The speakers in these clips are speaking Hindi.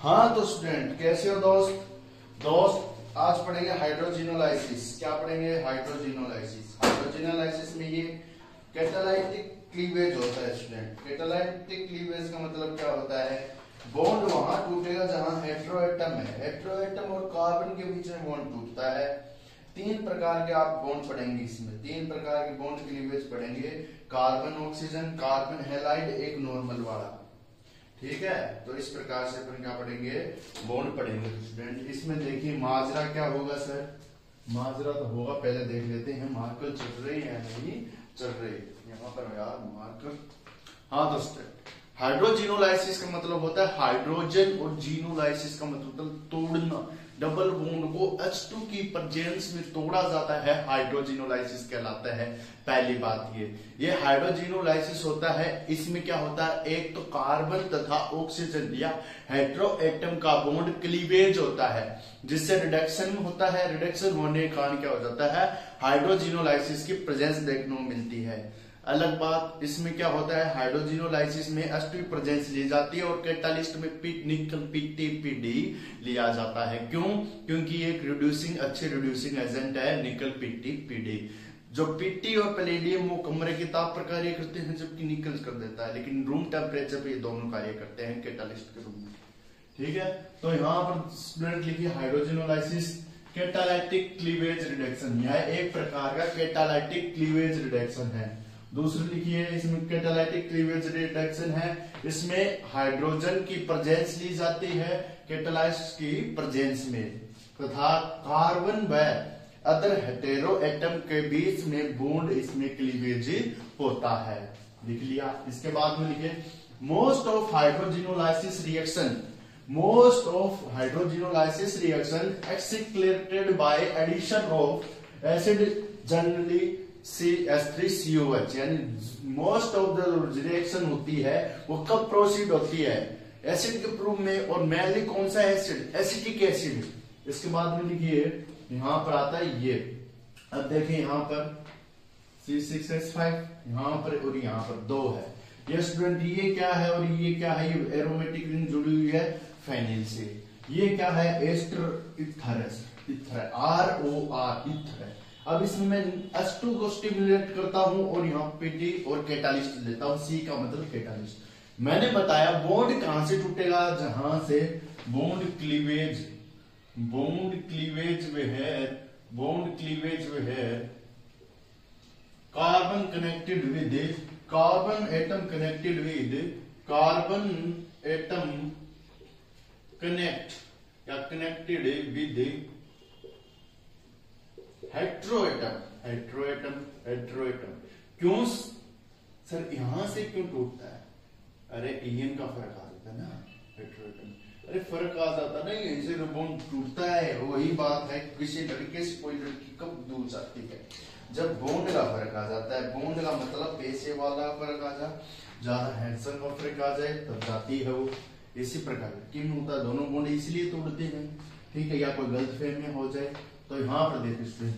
हाँ तो स्टूडेंट कैसे हो दोस्त आज पढ़ेंगे हाइड्रोजिनोलाइसिस। क्या पढ़ेंगे? हाइड्रोजिनोलाइसिस में ये कैटालाइटिक क्लीवेज होता है स्टूडेंट। कैटालाइटिक क्लीवेज का मतलब क्या होता है? बॉन्ड वहां टूटेगा जहां हेटेरोएटम है। हेटेरोएटम और कार्बन के बीच में बॉन्ड टूटता है। तीन प्रकार के आप बॉन्ड पढ़ेंगे, इसमें तीन प्रकार के बॉन्ड क्लीवेज पढ़ेंगे। कार्बन ऑक्सीजन, कार्बन हैलाइड, एक नॉर्मल वाला। ठीक है, तो इस प्रकार से अपन क्या पढ़ेंगे? बॉन्ड पढ़ेंगे स्टूडेंट। इसमें देखिए माजरा क्या होगा सर? माजरा तो होगा, पहले देख लेते हैं मार्कर चल रही है नहीं चल रही। यहाँ पर यार मार्कर। हाँ दोस्तों, हाइड्रोजिनोलाइसिस का मतलब होता है हाइड्रोजन, और जीनोलाइसिस का मतलब तोड़ना। डबल बॉन्ड को H2 की प्रेजेंस में तोड़ा जाता है, हाइड्रोजिनोलाइसिस कहलाता है। पहली बात ये हाइड्रोजिनोलाइसिस होता है। इसमें क्या होता है? एक तो कार्बन तथा ऑक्सीजन या हेटेरोएटम का बॉन्ड क्लीवेज होता है, जिससे रिडक्शन होता है। रिडक्शन होने के कारण क्या हो जाता है? हाइड्रोजिनोलाइसिस की प्रेजेंस देखने को मिलती है। अलग बात इसमें क्या होता है? हाइड्रोजिनोलाइसिस में H2 प्रेजेंस ली जाती है और कैटालिस्ट में निकल PTPD लिया जाता है। क्यों? क्योंकि एक अच्छे रिड्यूसिंग एजेंट है निकल PTPD। जो PT और पैलेडियम वो कमरे के ताप पर कार्य करते हैं, जबकि निकल कर देता है, लेकिन रूम टेम्परेचर पे ये दोनों कार्य करते हैं कैटालिस्ट के रूम में। ठीक है, तो यहाँ पर स्टूडेंट लिखिए हाइड्रोजिनोलाइसिस कैटालाइटिक क्लीवेज रिडक्शन। यह एक प्रकार का कैटालाइटिक क्लीवेज रिडक्शन है। दूसरी लिखिए, इसमें कैटालाइटिक क्लीवेज रिडक्शन है। इसमें हाइड्रोजन की प्रेजेंस ली जाती है कैटालाइस्ट की प्रेजेंस में, तथा कार्बन व अदर हेटेरोएटम के बीच में बॉन्ड इसमें क्लीवेज होता है। लिख लिया। इसके बाद में लिखिए most of hydrogenolysis reaction accelerated by addition of acid generally CH3COH, यानी मोस्ट ऑफ द रिएक्शन होती है वो कब प्रोसीड होती है? एसिड के प्रूफ में। और मेनली कौन सा एसिड? Acetic acid. इसके बाद में लिखिए यहां पर आता है ये। अब देखिए यहां पर C6H5 यहां पर और यहां पर 2 है। ये स्टूडेंट ये क्या है और ये क्या है? ये एरोमेटिक रिंग जुड़ी हुई है फेनिल से। ये क्या है? Ester ether ROR ether. अब इसमें मैं H2 को स्टिमुलेट करता हूं और यहाँ PT और कैटालिस्ट लेता हूं। C का मतलब कैटालिस्ट। मैंने बताया बॉन्ड कहां से टूटेगा? जहां से बॉन्ड क्लीवेज में है carbon atom connected with heteroatom. क्यों सर यहां से क्यों टूटता है? अरे इन का फर्क आ जाता है ना, हेटेरोएटम। अरे फर्क आ जाता है ना, यहीं से बॉन्ड टूटता है। वही बात है, किसी लड़के से कोई लड़की कब दूर जाती है? जब बॉन्ड का फर्क आ जाता है। बॉन्ड का मतलब पैसे वाला फर्क आ जाए, ज्यादा हैंडसम का फर्क आ जाए, तब जाती है वो। इसी प्रकार क्यों होता है? दोनों बॉन्ड इसलिए तोड़ते हैं, ठीक है, या कोई गलतफहमी हो जाए। तो यहाँ पर देखिए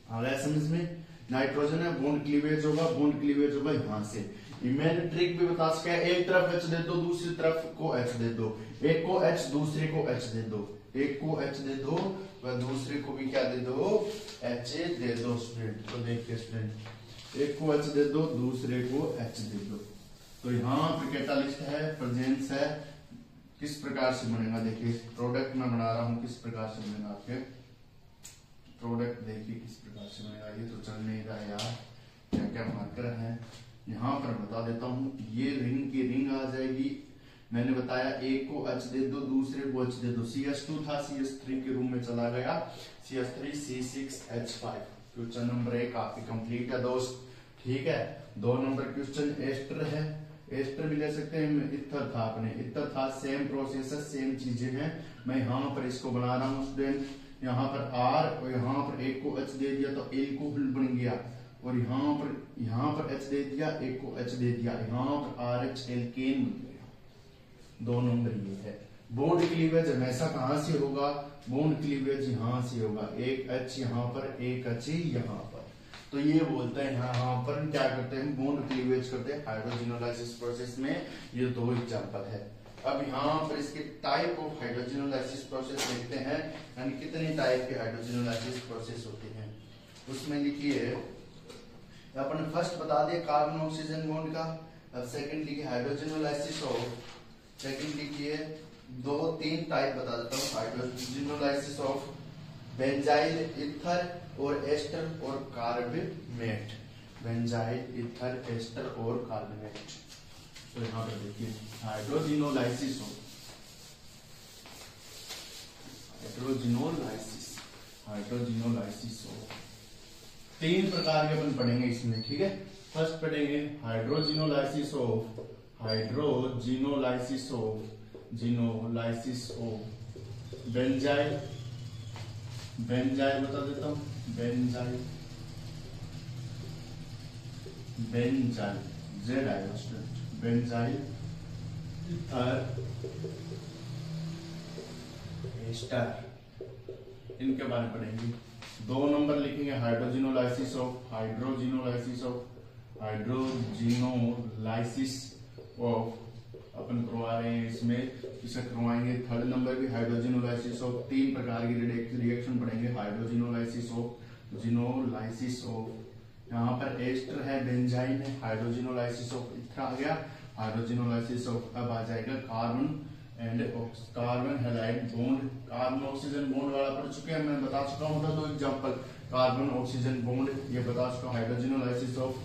आ गया समझ में। नाइट्रोजन है, बॉन्ड क्लीवेज होगा यहाँ से। मैंने ट्रिक भी बता सका, एक तरफ H दे दो, दूसरी तरफ को H दे दो। एक को H दूसरे को H दे दो, एक को H दे दो व दूसरे को भी क्या दे दो? H दे दो स्टूडेंट। तो देखिए स्टूडेंट, एक को H दे दो, दूसरे को H दे दो। तो यहाँ पे कैटालिस्ट है, प्रेजेंस है। किस प्रकार से बनेगा देखिए, प्रोडक्ट में बना रहा हूं, किस प्रकार से बनेगा आपके प्रोडक्ट देखिए किस प्रकार से बनेगा। ये तो चल नहीं रहा यार, क्या क्या मार्कर है यहाँ पर बता देता हूँ। ये रिंग आ जाएगी। मैंने बताया एक को H दे दो, दूसरे को H दे दो। CH2 था, CH3 के रूम में चला गया, CH3 C6H5। क्वेश्चन नंबर 1 आपकी कंप्लीट है दोस्त। ठीक है, 2 नंबर क्वेश्चन एस्टर है। एस्टर भी ले सकते हैं। इथर था, अपने इथर था, सेम प्रोसेस है, सेम चीजें हैं। मैं यहाँ पर इसको बना रहा हूँ स्टूडेंट। यहाँ पर R और यहाँ पर एक को H दे दिया तो एल्कोहल बन गया, और यहाँ पर H दे दिया, एक को H दे दिया, यहाँ पर RH एल्केन बन गया। 2 नंबर ये है। बॉन्ड क्लीवेज हमेशा कहां से होगा? बॉन्ड क्लीवेज यहाँ से होगा। एक H यहाँ पर, एक H यहाँ पर। तो ये बोलते हैं यहाँ पर क्या करते हैं? बॉन्ड क्लीवेज करते हैं हाइड्रोजिनोलाइसिस प्रोसेस में। ये 2 एग्जांपल है। अब यहाँ पर इसके टाइप ऑफ हाइड्रोजनोलाइसिस प्रोसेस देखते हैं, यानी कितनी टाइप के हाइड्रोजनोलाइसिस प्रोसेस होते हैं। उसमें लिखिए, अपन फर्स्ट बता दिए कार्बन ऑक्सीजन बॉन्ड का। अब सेकंड लिखिए हाइड्रोजनोलाइसिस ऑफ, सेकंड लिखिए 2-3 टाइप बता देता हूँ। हाइड्रोजनोलाइसिस ऑफ बेंजाइल ईथर और एस्टर और कार्बोनेट, बेंजाइल ईथर एस्टर और कार्बोनेट। तो यहाँ पर देखिए हाइड्रोजनोलाइसिस ऑफ, हाइड्रोजनोलाइसिस ऑफ 3 प्रकार के अपन पढ़ेंगे इसमें, ठीक है। फर्स्ट पढ़ेंगे हाइड्रोजनोलाइसिस ऑफ, हाइड्रोजनोलाइसिस ऑफ, जिनोलाइसिस ऑफ बेंजाइल, बेंजाइल बता देता हूं, बेंजाइल, बेंजाइल जेड आएगा स्टूडेंट, बेंजाइल ईथर एस्टर, इनके बारे में पढ़ेंगे। 2 नंबर लिखेंगे hydrogenolysis of, hydrogenolysis of, hydrogenolysis of अपन करवा रहे हैं इसमें, इसे करवाएंगे। 3rd नंबर भी हाइड्रोजनोलाइसिस ऑफ, 3 प्रकार की रिएक्शन पढ़ेंगे। हाइड्रोजनोलाइसिस ऑफ, जिनोलाइसिस ऑफ, यहाँ पर एस्टर है, बेंजाइन है, हाइड्रोजनोलाइसिस ऑफ इथर आ गया, हाइड्रोजनोलाइसिस ऑफ अब आ जाएगा carbon and carbon halide bond. Carbon oxygen bond वाला पढ़ चुके हैं, मैं बता चुका हूँ 2 एग्जांपल, कार्बन ऑक्सीजन बॉन्ड ये बता चुका हूँ। Hydrogenolysis of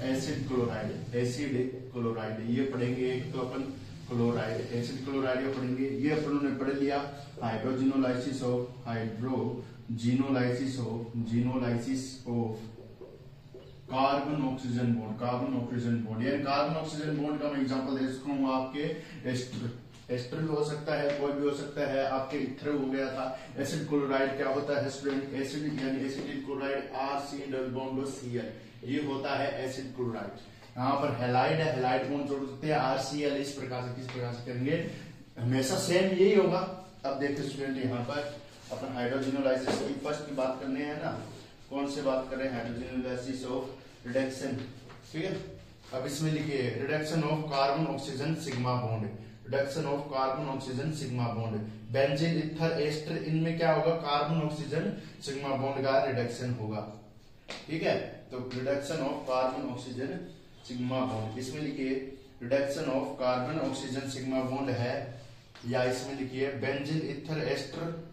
acid chloride, acid chloride ये पढ़ेंगे। एक तो अपन क्लोराइड, एसिड क्लोराइड ये पढ़ेंगे, ये अपन ने पढ़ लिया। हाइड्रोजनोलाइसिस ऑफ, हाइड्रोजनोलाइसिस ऑफ, जिनोलाइसिस of carbon oxygen bond, carbon oxygen bond, यानी कार्बन ऑक्सीजन बॉन्ड का मैं एग्जांपल दे सकता हूँ आपके एस्टर, एस्टर भी हो सकता है, कोई भी हो सकता है, आपके इथर हो गया था। एसिड क्लोराइड क्या होता है स्टूडेंट, एसिड यानी acetyl chloride RC double bond Cl, ये होता है एसिड क्लोराइड। यहाँ पर हैलाइड है, हैलाइड बॉन्ड जोड़ सकते हैं RCl, इस प्रकार से, किस प्रकार से करेंगे, हमेशा सेम यही होगा। अब देखिए स्टूडेंट यहाँ पर अपन हाइड्रोजनोलाइसिस की फर्स्ट की बात करने हैं ना, कौन से बात कर रहे हैं, हाइड्रोजनोलाइसिस ऑफ रिडक्शन, ठीक है। अब इसमें लिखिए reduction of carbon oxygen sigma bond, reduction of carbon oxygen sigma bond, benzene ether ester, इनमें क्या होगा, कार्बन ऑक्सीजन सिग्मा बॉन्ड का रिडक्शन होगा, ठीक है। तो reduction of carbon oxygen sigma bond, इसमें लिखिए reduction of carbon oxygen sigma bond है, या इसमें लिखिए बेंजीन ईथर एस्टर,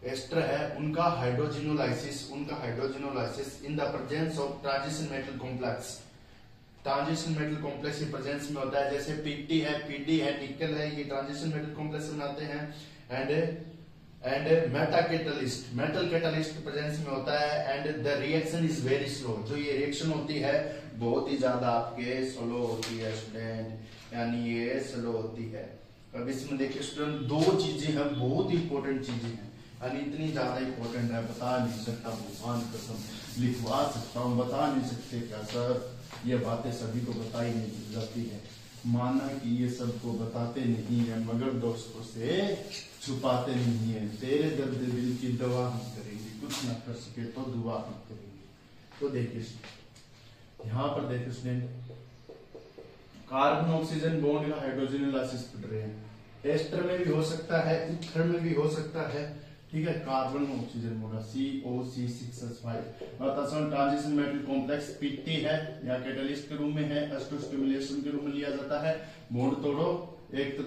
एस्टर है, उनका हाइड्रोजनोलाइसिस, उनका hydrogenolysis in the presence of transition metal complex, transition metal complex की प्रेजेंस में होता है। जैसे पीटी है, पीडी है, निकल है, ये ट्रांजिशन मेटल कॉम्प्लेक्स बनाते हैं। And Meta catalyst, metal catalyst की प्रेजेंस में होता है। And the reaction is very slow, जो ये रिएक्शन होती है बहुत ही ज्यादा आपके स्लो होती है स्टूडेंट, यानी ये स्लो होती है। अब इसमें देखिए स्टूडेंट 2 चीजें हैं, बहुत इंपॉर्टेंट चीजें हैं, यानी इतनी ज्यादा इंपॉर्टेंट है, बता नहीं सकता, भगवान कसम लिखवा सकता हूँ, बता नहीं सकते क्या सर, ये बातें सभी को बताई नहीं जाती है, माना कि ये सबको बताते नहीं है, मगर दोस्तों से छुपाते नहीं है। तेरे दर्द दिल की दवा हम करेंगे, कुछ ना कर सके तो दुआ हम करेंगे। तो देखिए यहाँ पर देखिए स्टूडेंट, कार्बन ऑक्सीजन बॉन्ड का हाइड्रोजनोलाइसिस पढ़ रहे हैं, एस्टर में भी हो सकता है, इथर में भी हो सकता है, ठीक है। Carbon oxygen bond COC6H5 transition metal complex PT है या कैटलिस्ट के रूप में है, स्टिमुलेशन के रूप में लिया जाता है। बॉन्ड तोड़ो, एक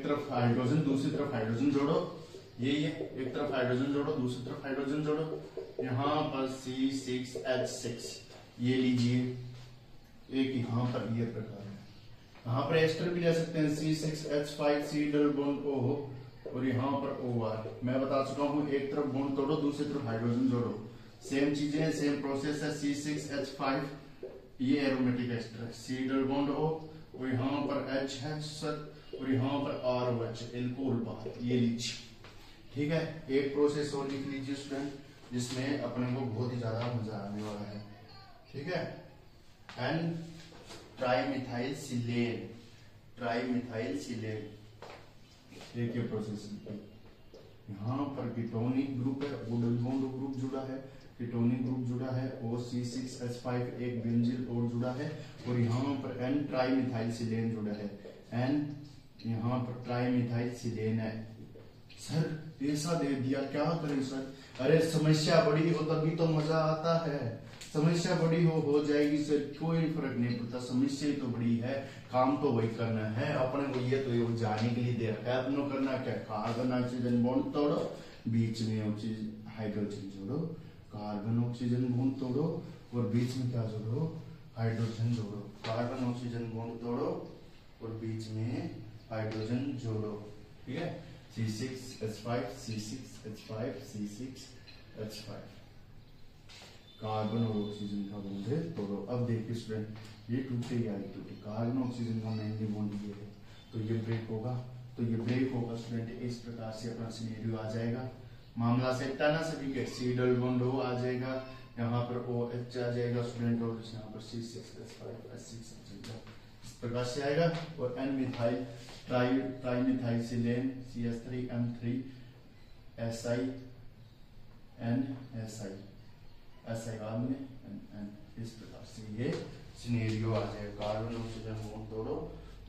तरफ हाइड्रोजन, दूसरी तरफ हाइड्रोजन जोड़ो, ये एक तरफ हाइड्रोजन जोड़ो, दूसरी तरफ हाइड्रोजन जोड़ो, यहाँ पर C6H6 ये लीजिए, एक यहाँ पर ये प्रकार है। यहाँ पर एस्टर भी ले सकते हैं, C6H5 C double bond O, और यहाँ पर OR। मैं बता चुका हूँ, एक तरफ बॉन्ड तोड़ो, दूसरी तरफ हाइड्रोजन जोड़ो, सेम चीजें, सेम प्रोसेस है। C6H5 ये एरोमेटिक एस्टर है, C डबल बॉन्ड O, और यहाँ पर H है सर, और यहाँ पर ROH एल्कोहल बार, ये लीजिए, ठीक है। एक प्रोसेस और लिख लीजिए स्टूडेंट, जिसमें अपने को बहुत ही ज्यादा मजा आने वाला है, ठीक है। एंड ट्राइमिथाइल सिलेन, ट्राइमिथाइल सिलेन, एक ये प्रोसेस यहाँ पर कीटोनिक ग्रुप है, डबल बॉन्ड ग्रुप जुड़ा है, कीटोनिक ग्रुप जुड़ा है, OC6H5 एक बेंजीन और जुड़ा है, और यहाँ पर N ट्राइमिथाइल सिलेन जुड़ा है, N यहाँ पर ट्राइमिथाइलसिलेन है। सर ऐसा दे दिया, क्या करें सर? अरे समस्या बड़ी हो तभी तो मजा आता है। समस्या बड़ी हो जाएगी सर, कोई फर्क नहीं पड़ता। समस्या ही तो बड़ी है, काम तो वही करना है अपने को। ये तो जाने के लिए दे रखा है, अपनों करना क्या? कार्बन ऑक्सीजन बॉन्ड तोड़ो, बीच में ऑक्सीजन हाइड्रोजन जोड़ो, कार्बन ऑक्सीजन बॉन्ड तोड़ो और बीच में क्या जोड़ो? हाइड्रोजन जोड़ो। कार्बन ऑक्सीजन बॉन्ड तोड़ो और बीच में हाइड्रोजन जोड़ो। ठीक है, C6H5 C6H5 C6H5 कार्बन और ऑक्सीजन का बॉन्ड है तोड़ो। अब देखिए स्टूडेंट, ये टूटे या ये टूटे, कार्बन ऑक्सीजन का मेनली बॉन्ड ये है, तो ये ब्रेक होगा, तो ये ब्रेक होगा स्टूडेंट। इस प्रकार से अपना सिनेरियो आ जाएगा। मामला सेट है ना सभी के, सी डबल बॉन्ड O आ जाएगा, यहाँ पर OH आ जाएगा स्टूडेंट, और यहाँ पर C6H5 S6 इस प्रकार से आएगा। और N मिथाइल ट्राइमिथाइलसिलेन CH3M3 SiNSi ऐसा बाद में इस प्रकार से ये सिनेरियो आ जाएगा। कार्बन ऑक्सीजन बॉन्ड तोड़ो,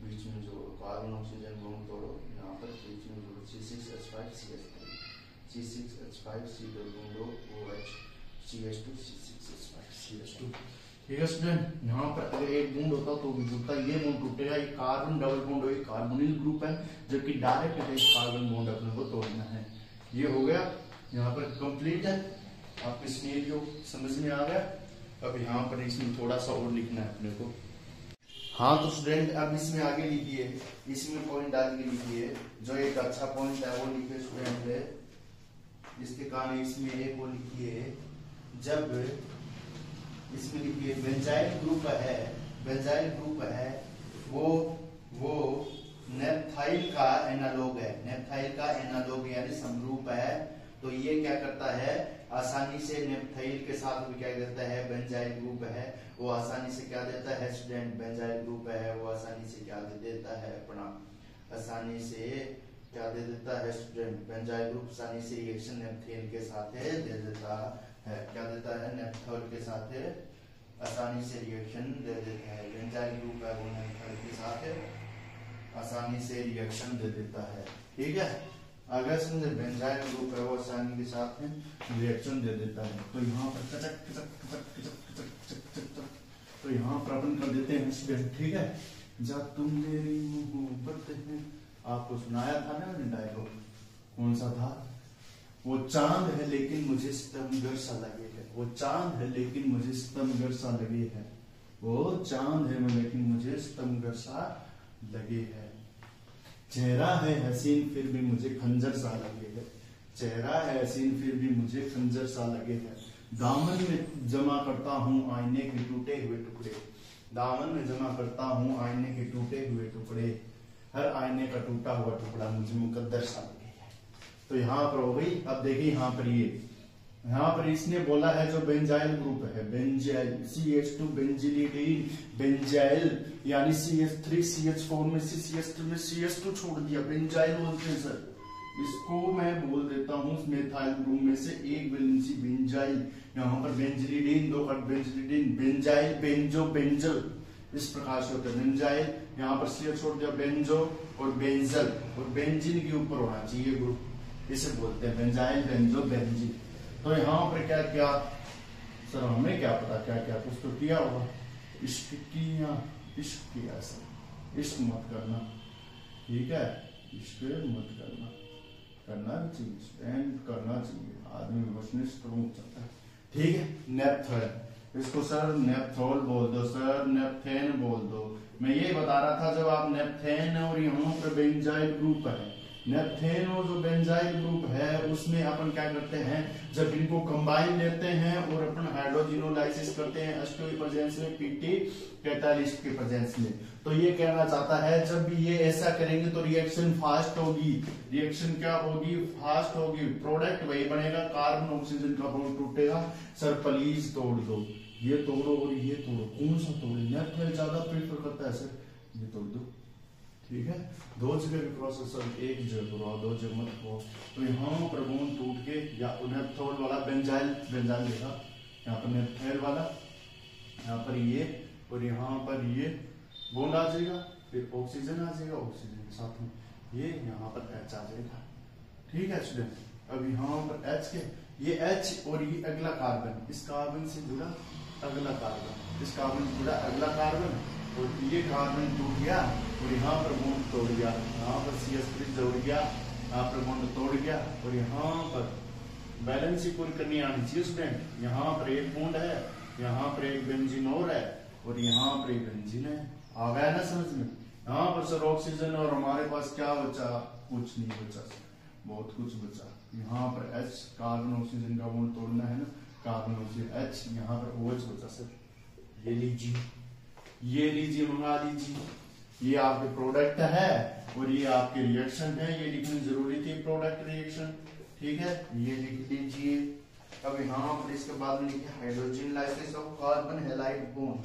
बीच में जोड़ो, कार्बन ऑक्सीजन बॉन्ड तोड़ो, यहाँ पर बीच में जोड़ो, C6H5 CH3 C6H5 C double bond OH CH2 C6H5 CH2। ठीक है स्टूडेंट, यहाँ पर अगर एक बॉन्ड होता तो भी जुड़ता, ये बॉन्ड टूटेगा। ये कार्बन डबल बॉन्ड एक कार्बोनिल ग्रुप है, जबकि डायरेक्ट है कार्बन बॉन्ड अपने को तोड़ना है। ये हो गया, यहाँ पर कंप्लीट है। आपको सिनेरियो समझ में आ गया। अब यहाँ पर इसमें थोड़ा सा और लिखना है अपने को। हाँ तो स्टूडेंट अब इसमें आगे लिखिए, इसमें पॉइंट डाल के लिखिए, जो एक अच्छा पॉइंट है वो लिखिए स्टूडेंट। इसके कारण इसमें एक वो लिखिए, जब इसमें लिखिए बेंजाइल ग्रुप है, बेंजाइल ग्रुप है वो नेप्थाइल का एनालॉग है, नेप्थाइल का एनालॉग यानी समरूप है। तो ये क्या करता है, आसानी से नेप्थाइल के साथ भी क्या करता है, बेंजाइल ग्रुप है वो आसानी से क्या देता है स्टूडेंट, बेंजाइल ग्रुप है वो आसानी से क्या दे देता है अपना, आसानी से क्या दे देता है स्टूडेंट, बेंजाइल ग्रुप आसानी से रिएक्शन नेप्थेन के साथ है दे देता है, क्या देता है, नेप्थॉल के साथ है आसानी से रिएक्शन दे देता है। बेंजाइल ग्रुप है वो नेप्थॉल के साथ आसानी से रिएक्शन दे देता है। ठीक है, अगर समझे बेंजाइल ग्रुप है वो आसानी के साथ में रिएक्शन दे देता है। तो यहाँ पर कचक कचक कचक कचक कचक कचक कचक, तो यहाँ पर अपन कर देते हैं स्टूडेंट। ठीक है, जब तुम मेरी मोहब्बत में, आपको सुनाया था ना मैंने डायलॉग, कौन सा था, वो चांद है लेकिन मुझे सितमगर सा लगे है, वो चांद है लेकिन मुझे सितमगर सा लगे है, वो चांद है लेकिन मुझे सितमगर सा लगे है। चेहरा है हसीन फिर भी मुझे खंजर सा लगे है, चेहरा है हसीन फिर भी मुझे खंजर सा लगे है। दामन में जमा करता हूँ आईने के टूटे हुए टुकड़े, दामन में जमा करता हूँ आईने के टूटे हुए टुकड़े, हर आईने का टूटा हुआ टुकड़ा मुझे मुकद्दर सा लगे है। तो यहाँ पर हो गई। अब देखिए यहाँ पर ये, यहाँ पर इसने बोला है जो बेंजाइल ग्रुप है, बेंजाइल CH2 बेंजिलिडीन, बेंजाइल यानी CH3 CH4 में से CH2 में CH2 छोड़ दिया, बेंजाइल बोलते हैं सर। इसको मैं बोल देता हूँ मेथाइल ग्रुप में से एक वैलेंसी बेंजाइल। यहाँ पर बेंजिलिडीन, दो cut benzylidene, benzyl, benzo, benzal, इस प्रकार से होता है बेंजाइल। यहाँ पर CH छोड़ दिया, बेंजो और बेंजल, और बेंजीन के ऊपर होना चाहिए ग्रुप, इसे बोलते हैं बेंजाइल, बेंजो, बेंजीन। तो यहाँ पर क्या क्या सर, हमें क्या पता क्या क्या, कुछ तो किया होगा, इश्क किया, इश्क किया सर, इश्क मत करना। ठीक है, इश्क मत करना, करना भी चाहिए स्टूडेंट, करना चाहिए, आदमी बचने से तो चलता है। ठीक है, नेप्थॉल, इसको सर नेप्थॉल बोल दो सर, नेप्थेन बोल दो। मैं ये बता रहा था जब आप नेप्थेन और यहाँ पे बेंजाइल ग्रुप है, नेप्थेन और जो बेंजाइल ग्रुप है उसमें अपन क्या करते हैं, जब इनको कंबाइन लेते हैं और अपन हाइड्रोजिनोलाइसिस करते हैं H2 की प्रेजेंस में, PT कैटालिस्ट के प्रेजेंस में। तो ये कहना चाहता है जब भी ये ऐसा करेंगे तो रिएक्शन फास्ट होगी, रिएक्शन क्या होगी, फास्ट होगी, प्रोडक्ट वही बनेगा, कार्बन ऑक्सीजन का बॉन्ड टूटेगा। सर प्लीज तोड़ दो, ये तोड़ो और ये तोड़ो, कौन सा तोड़े, नेप्थेन ज्यादा प्रेफर करता है सर, ये तोड़ दो। ठीक है, दो जगह भी प्रोसेस, एक जगह करो, दो जगह मत करो। तो यहाँ पर बॉन्ड टूट के, या नेप्थॉल वाला बेंजाइल, बेंजाइल देखा, यहाँ पर नेप्थेल वाला, यहाँ पर ये और यहाँ पर ये बॉन्ड आ जाएगा, फिर ऑक्सीजन आ जाएगा, ऑक्सीजन के साथ में ये यहाँ पर H आ जाएगा। ठीक है स्टूडेंट, अब यहाँ पर H के ये H और ये अगला कार्बन, इस कार्बन से जुड़ा अगला कार्बन, इस कार्बन से जुड़ा अगला कार्बन, और ये कार्बन टूट गया और यहाँ पर बॉन्ड तोड़ गया, यहाँ पर CH3 जोड़ गया, यहाँ पर बॉन्ड तोड़ गया, और यहाँ पर बैलेंस पूरी करनी आनी चाहिए स्टूडेंट। यहाँ पर एक बॉन्ड है, यहाँ पर एक बेंजीन और है, और यहाँ पर एक बेंजीन है। आ गया ना समझ में? यहाँ पर सर ऑक्सीजन और हमारे पास क्या बचा? कुछ नहीं बचा सर, बहुत कुछ बचा। यहाँ पर H कार्बन ऑक्सीजन का बॉन्ड तोड़ना है ना, कार्बन ऑक्सीजन H, यहाँ पर OH बचा सर। ये लीजिए, ये लीजिए, मंगा लीजिए। ये आपके प्रोडक्ट है और ये आपके रिएक्शन है, ये लिखनी जरूरी थी, प्रोडक्ट रिएक्शन। ठीक है, ये लिख लीजिए। अब यहाँ पर इसके बाद में लिखिए hydrogen lysis of carbon halide bond,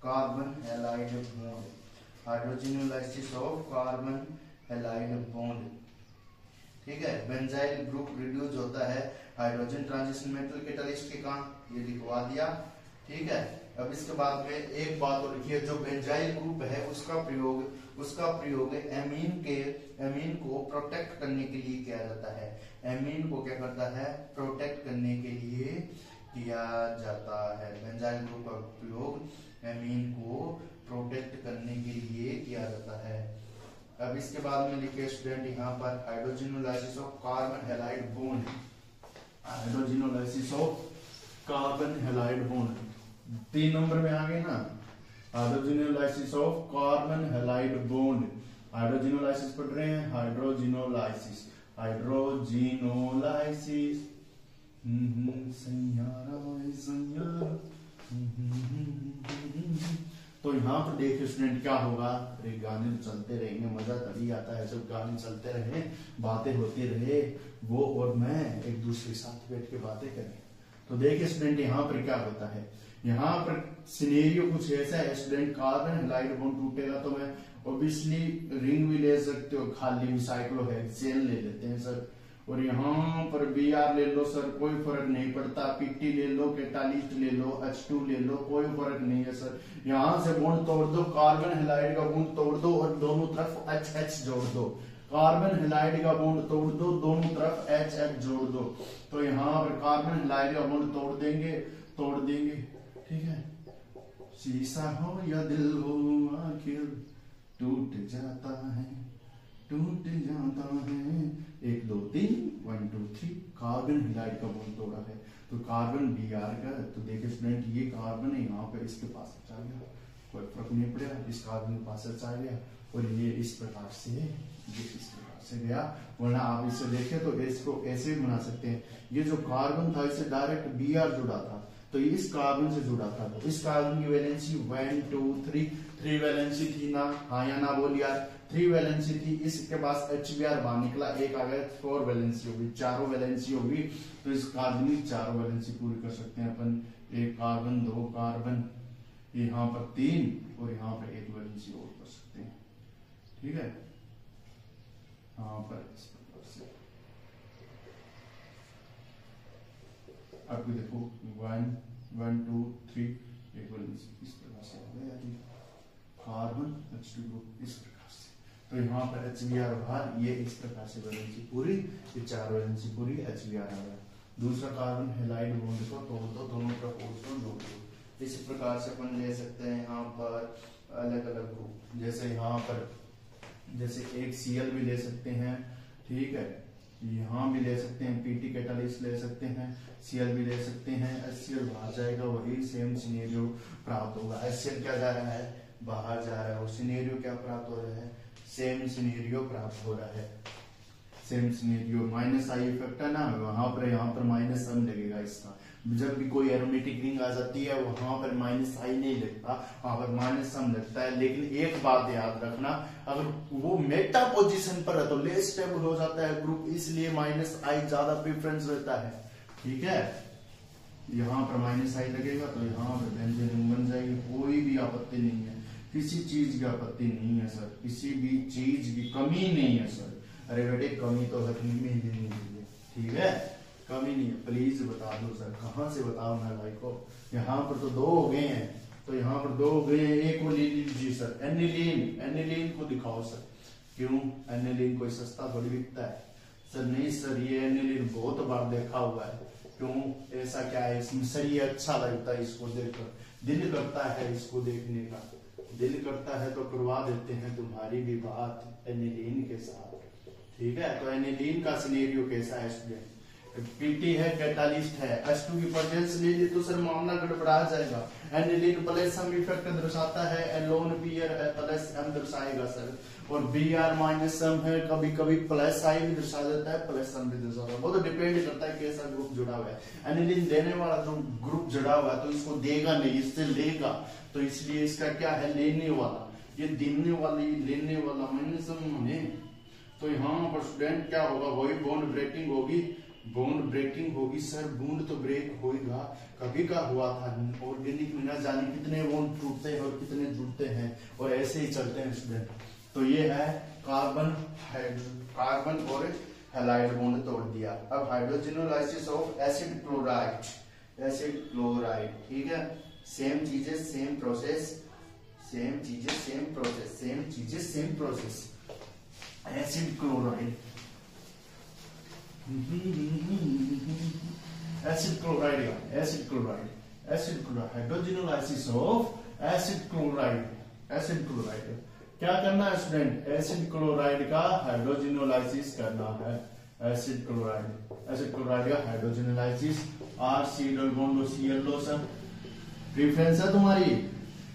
carbon halide bond, hydrogen lysis of carbon halide bond. ठीक है, बेंजाइल ग्रुप रिड्यूस होता है हाइड्रोजन ट्रांजिशन मेटल कैटालिस्ट के काम, ये लिखवा दिया। ठीक है, अब इसके बाद में एक बात और लिखिए, जो बेंजाइल ग्रुप है उसका प्रयोग एमीन को प्रोटेक्ट करने के लिए किया जाता है। एमीन को क्या करता है? प्रोटेक्ट करने के लिए किया जाता है। बेंजाइल ग्रुप का प्रयोग एमीन को प्रोटेक्ट करने के लिए किया जाता है। अब इसके बाद में लिखिए स्टूडेंट यहाँ पर hydrogenolysis of carbon halide bond, hydrogenolysis of carbon halide bond 3 number में आ गए ना। Hydrogenolysis of carbon halide bond, hydrogenolysis पढ़ रहे हैं, हाइड्रोजिनोलाइसिस, हाइड्रोजिनोलाइसिस। तो यहाँ पर देखिए स्टूडेंट क्या होगा, अरे गाने तो चलते रहेंगे, मजा तभी आता है जब गाने चलते रहे, बातें होती रहे, वो और मैं एक दूसरे के साथ बैठ के बातें करें। तो देखिए स्टूडेंट यहाँ पर क्या होता है, यहाँ पर सिनेरियो कुछ ऐसा है स्टूडेंट, कार्बन हैलाइड बॉन्ड टूटेगा तो मैं ऑब्वियसली रिंग भी ले सकते हो, खाली भी साइक्लोहेक्सेन ले लेते हैं सर, और यहाँ पर Br ले लो सर, कोई फर्क नहीं पड़ता, Pt ले लो, कैटालिस्ट ले लो, H2 ले लो, कोई फर्क नहीं है सर। यहाँ से बॉन्ड तोड़ दो, कार्बन हैलाइड का बॉन्ड तोड़ दो और दोनों तरफ HH जोड़ दो, कार्बन हैलाइड का बॉन्ड तोड़ दो, दोनों तरफ HH जोड़ दो। तो यहाँ पर कार्बन हैलाइड का बॉन्ड तोड़ देंगे। ठीक है, शीशा हो या दिल हो आखिर टूट जाता है। 1 2 3 1 2 3 कार्बन हैलाइड का बॉन्ड तोड़ा है, तो कार्बन Br का, तो देखिए स्टूडेंट ये कार्बन है यहाँ पे इसके पास आ गया, कोई फर्क नहीं पड़ेगा, इस कार्बन के पास आ गया, और ये इस प्रकार से गया। वरना आप इसे देखें तो इसको ऐसे भी बना सकते हैं, ये जो कार्बन था इससे डायरेक्ट Br जुड़ा था, तो इस कार्बन से जुड़ा था, तो इस कार्बन की वैलेंसी 1 2 3 वैलेंसी थी ना, हाँ या ना बोल यार, 3 वैलेंसी थी, इसके पास HBr बाहर निकला, एक आ गया, 4 वैलेंसी होगी, 4 वैलेंसी होगी, तो इस कार्बन की 4 वैलेंसी पूरी कर सकते हैं अपन। 1 कार्बन 2 कार्बन, यहाँ पर 3 और यहाँ पर 1 वैलेंसी और कर सकते हैं। ठीक है, यहाँ पर इस प्रकार से आपको देखो 1 1 2 3 1 वैलेंसी इस प्रकार से हो गया कार्बन H2 ग्रुप इस प्रकार से। तो यहाँ पर HBr बाहर, ये इस प्रकार से वैलेंसी पूरी, ये 4 वैलेंसी पूरी, HBr आ गया। दूसरा कार्बन हैलाइड बॉन्ड को तोड़ दो, दोनों तरफ जोड़ दो। इस प्रकार से अपन ले सकते हैं यहाँ पर अलग अलग ग्रुप, जैसे यहाँ पर जैसे एक Cl भी ले सकते हैं, ठीक है, यहाँ भी ले सकते हैं, Pt कैटालिस्ट ले सकते हैं, Cl भी ले सकते हैं, HCl बाहर जाएगा, वही सेम सिनेरियो प्राप्त होगा। HCl क्या जा रहा है? बाहर जा रहा है, और सिनेरियो क्या प्राप्त हो रहा है? सेम सिनेरियो प्राप्त हो रहा है, same scenario. Minus I effect है ना, वहां पर यहाँ पर माइनस सम लगेगा इसका। जब भी कोई एरोमेटिक रिंग आ जाती है वहां पर माइनस आई नहीं लगता, वहां पर माइनस सम लगता है। लेकिन एक बात याद रखना, अगर वो मेटा पोजीशन पर है तो लेस स्टेबल हो जाता है ग्रुप, इसलिए माइनस आई ज्यादा प्रेफरेंस रहता है। ठीक है, यहाँ पर माइनस आई लगेगा तो यहाँ पर बेंजीन रिंग बन जाएगी, कोई भी आपत्ति नहीं है, किसी चीज की आपत्ति नहीं है सर, किसी भी चीज की कमी नहीं है सर। अरे बेटे कमी तो रखनी में नहीं है, ठीक है, कमी नहीं है, प्लीज बता दो सर, कहाँ से बताओ मैं भाई को। यहाँ पर तो 2 हो गए हैं, तो यहाँ पर दो हो गए, एक को ले लीजिए सर एनिलीन। एनिलीन को दिखाओ सर, क्यों एनिलीन कोई सस्ता थोड़ी बिकता है सर। नहीं सर, ये एनिलीन बहुत बार देखा हुआ है। क्यों ऐसा क्या है इसमें सर? ये अच्छा लगता है इसको देखकर, दिल करता है इसको देखने का, दिल करता है तो करवा देते हैं तुम्हारी भी बात एनिलीन के साथ। ठीक है, तो एनिलीन का सिनेरियो कैसा है स्टूडेंट? पीटी है, कैटालिस्ट है, H2 की प्रेजेंस ले ली तो सर मामला गड़बड़ा जाएगा। एनिलीन प्लस सम इफेक्ट दर्शाता है, एलोन पीयर है प्लस एम दर्शाएगा सर। और Br माइनस सम है, कभी कभी प्लस आई भी दर्शा देता है, प्लस सम भी दर्शाता है। वो तो डिपेंड करता है कैसा ग्रुप जुड़ा हुआ है। एनिलीन देने वाला जो ग्रुप जुड़ा हुआ है तो इसको देगा नहीं, इससे लेगा, तो इसलिए इसका क्या है लेने वाला, ये देने वाली लेने वाला माइनस सम होने। तो यहाँ पर स्टूडेंट क्या होगा? वही बॉन्ड ब्रेकिंग होगी, बॉन्ड ब्रेकिंग होगी सर। बॉन्ड तो ब्रेक होगा, कभी का हुआ था। ऑर्गेनिक में ना जाने कितने बॉन्ड टूटते हैं और कितने जुड़ते हैं, और ऐसे ही चलते हैं स्टूडेंट। तो ये है कार्बन और हैलाइड बॉन्ड तोड़ दिया। अब hydrogenolysis of acid chloride, acid chloride, ठीक है। सेम चीजें सेम प्रोसेस, सेम चीजें सेम प्रोसेस, सेम चीजें same process. Acid chloride, acid chloride, acid chloride, acid chloride, hydrogenolysis of acid chloride, acid chloride. क्या करना है स्टूडेंट? एसिड क्लोराइड का हाइड्रोजनोलाइसिस करना है। एसिड क्लोराइड, एसिड क्लोराइड का hydrogenolysis. R C double bond Cl लो सर। प्रेफरेंस है तुम्हारी?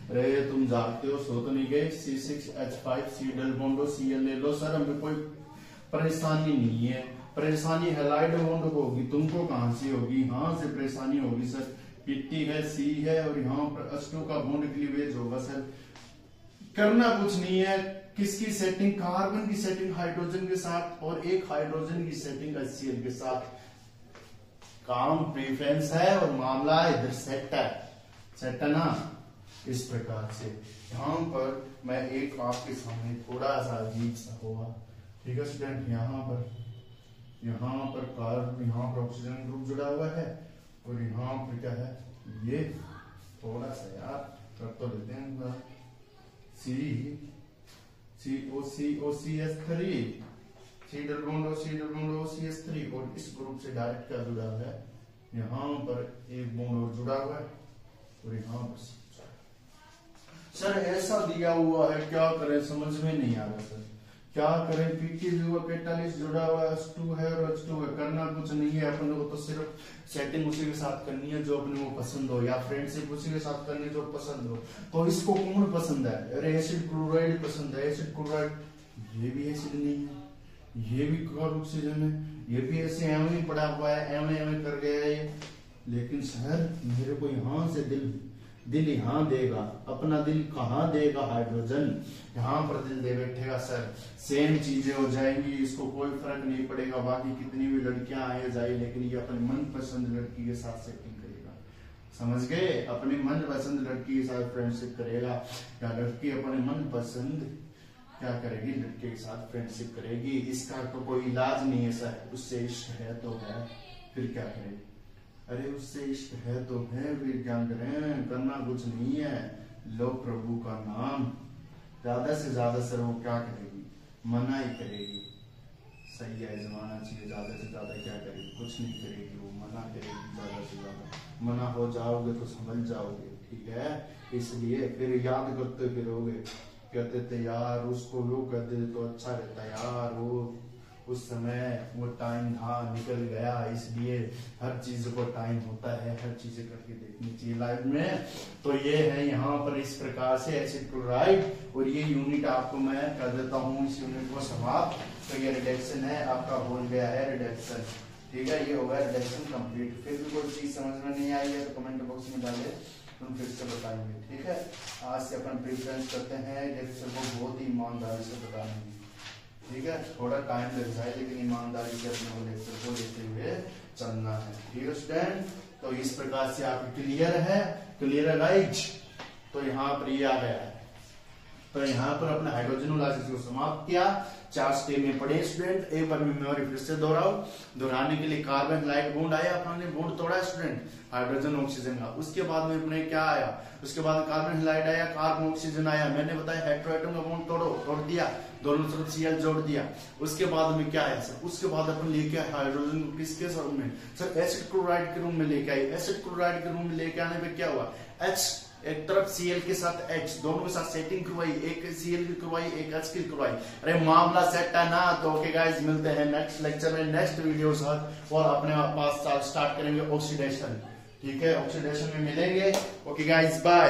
अरे तुम जागते हो, सो तो नहीं गए? C6H5 C double bond Cl ले लो सर, हमें कोई परेशानी नहीं है। परेशानी हैलाइड बॉन्ड को होगी, तुमको कहां से होगी? यहाँ से परेशानी होगी सर। Pt है, C है, और यहाँ पर H2 का बॉन्ड क्लीवेज होगा सर। करना कुछ नहीं है, किसकी सेटिंग? कार्बन की सेटिंग हाइड्रोजन के साथ, और एक हाइड्रोजन की सेटिंग HCl के साथ। काम प्रेफरेंस है और मामला इधर सेट है, सेट है ना। इस प्रकार से यहाँ पर मैं एक आपके सामने थोड़ा सा अजीब सा होगा, ठीक है स्टूडेंट। यहाँ पर कार्बन, यहाँ पर ऑक्सीजन ग्रुप जुड़ा हुआ है, और यहाँ पर क्या है? ये थोड़ा सा यार कर तो लेते हैं, COCH3, C double bond OCH3, और इस ग्रुप से डायरेक्ट क्या जुड़ा हुआ है? यहाँ पर एक बॉन्ड और जुड़ा हुआ है, और यहाँ पर सर ऐसा दिया हुआ है, क्या करें समझ में नहीं आ रहा सर, क्या करें? पीटी हुआ, कैटालिस्ट जुड़ा हुआ है, H2 है और H2 है। करना कुछ नहीं है, अपन को तो सिर्फ सेटिंग उसी के साथ करनी है जो अपने को पसंद हो, या फ्रेंडशिप उसी के साथ करनी जो पसंद हो। तो इसको कौन पसंद है? अरे एसिड क्लोराइड पसंद है। एसिड क्लोराइड ये भी एसिड नहीं है, ये भी कार्बोक्सीजन है, ये भी ऐसे एवं ही पड़ा हुआ है, एवं कर गया है ये। लेकिन सर मेरे को यहाँ से दिल यहाँ देगा, अपना दिल कहाँ देगा? हाइड्रोजन यहाँ पर दिल दे बैठेगा सर। सेम चीजें हो जाएंगी, इसको कोई फर्क नहीं पड़ेगा। बाकी कितनी भी लड़कियां आए जाए, लेकिन ये अपनी मनपसंद लड़की के साथ सेटिंग करेगा, समझ गए? अपनी मनपसंद लड़की के साथ फ्रेंडशिप करेगा, या लड़की अपने मनपसंद क्या करेगी? लड़के के साथ फ्रेंडशिप करेगी। इसका तो कोई इलाज नहीं है सर। उससे इश्क है तो है, फिर क्या करेगी? अरे उससे इश्क है तो है, फिर क्या करें? करना कुछ नहीं है, लो प्रभु का नाम। ज्यादा से ज्यादा सर वो क्या करेगी? मना ही करेगी। सही है, जमाना चाहिए। ज्यादा से ज्यादा क्या करेगी? कुछ नहीं करेगी, वो मना करेगी ज्यादा से ज्यादा। मना हो जाओगे तो समझ जाओगे, ठीक है? इसलिए फिर याद करते फिरोगे, कहते थे यार उसको वो कहते तो अच्छा रहता यार, वो उस समय वो टाइम था, निकल गया। इसलिए हर चीज को टाइम होता है, हर चीजें करके देखनी चाहिए लाइफ में। तो ये है यहाँ पर इस प्रकार से एसिड क्लोराइड, और ये यूनिट आपको मैं कर देता हूँ, इस यूनिट को समाप्त। तो ये रिडक्शन है आपका, हो गया है रिडक्शन, ठीक है? ये होगा रिडक्शन कंप्लीट। फिर भी कोई चीज समझ में नहीं आई है तो कमेंट बॉक्स में डाले, हम फिर से बताएंगे, ठीक है? आज से अपन प्रेफरेंस करते हैं, लेक्चर को बहुत ही ईमानदारी से बताएंगे, ठीक है? थोड़ा टाइम लग जाए, लेकिन ईमानदारी से अपने को लेक्चर को लेते हुए चलना है, ठीक है स्टूडेंट? तो इस प्रकार से आप क्लियर है, क्लियर है राइट? तो यहाँ पर ये आ गया है। तो यहाँ पर अपने हाइड्रोजनोलाइसिस को समाप्त किया। 4 स्टेप में पढ़े स्टूडेंट। एक बार मेमोरी फिर से दोहराने के लिए कार्बन लाइट बॉन्ड आया, अपने बॉन्ड तोड़ा स्टूडेंट हाइड्रोजन ऑक्सीजन का। उसके बाद में अपने क्या आया, उसके बाद कार्बन लाइट आया, कार्बन ऑक्सीजन आया। मैंने बताया हेटेरोएटम का बॉन्ड तोड़ दिया, दोनों तरफ Cl जोड़ दिया। उसके बाद में क्या आया सर, उसके बाद अपन लेके आए हाइड्रोजन को किसके रूप में सर, एसिड क्लोराइड के रूप में लेके आए। एसिड क्लोराइड के रूप में लेके आने पे क्या हुआ, H एक तरफ Cl के साथ H, दोनों के साथ सेटिंग करवाई, एक Cl की करवाई, एक H की करवाई। अरे मामला सेट है ना। तो ओके गाइस, मिलते हैं नेक्स्ट लेक्चर में नेक्स्ट वीडियो साथ, और अपने पास स्टार्ट करेंगे ऑक्सीडेशन। ठीक है, ऑक्सीडेशन में मिलेंगे। Okay guys, bye.